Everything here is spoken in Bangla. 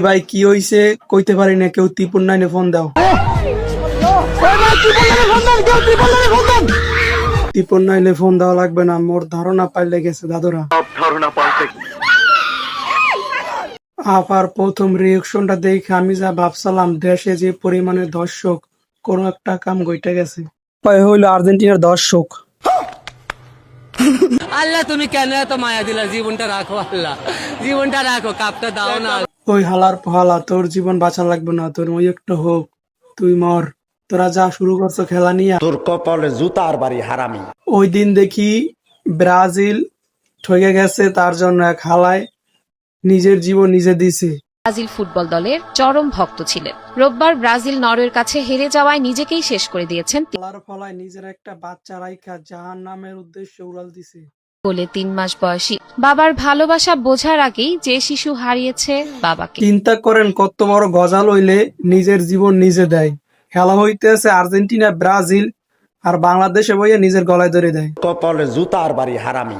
ভাই কি হইছে কইতে পারি না, কেউ 349 ফোন দাও। 349 ফোন দেওয়া লাগবে না, মোর ধারণা পাল্টে গেছে দাদুরা। আপার প্রথম রিয়েকশনটা দেখে আমি যা ভাবছিলাম, দেশে যে পরিমাণে দর্শক, কোন একটা কাম গইটে গেছে। হইলো আর্জেন্টিনার দর্শক। আল্লাহ তুমি কেন এত মায়া দিলা? জীবনটা রাখো আল্লাহ, জীবনটা রাখো, কাপটা দাও না। ওই হালার পালা, তোর জীবন বাঁচা লাগবে না, তোর ওই একটা হোক, তুই মর। তোরা যা শুরু করছো খেলা নিয়ে, তোর কপালে জুতার বাড়ি হারামি। ওই দিন দেখি ব্রাজিল ঠকে গেছে, তার জন্য এক হালায় নিজের জীবন নিজে দিছে। ব্রাজিল ফুটবল দলের চরম ভক্ত ছিলেন। রোববার ব্রাজিল নরওয়ের কাছে হেরে যাওয়ায় নিজেকেই শেষ করে দিয়েছেন। হালার ফলায় নিজের একটা বাচ্চা রাইখা জাহান্নামের উদ্দেশ্যে উড়াল দিছে। বলে 3 মাস বয়সী বাবার ভালোবাসা বোঝার আগেই যে শিশু হারিয়েছে বাবাকে। চিন্তা করেন কত বড় গজাল হইলে নিজের জীবন নিজে দেয়। খেলা হইতেছে আর্জেন্টিনা ব্রাজিল, আর বাংলাদেশে বইয়ে নিজের গলায় ধরে দেয়। কপালে জুতার বাড়ি হারামি।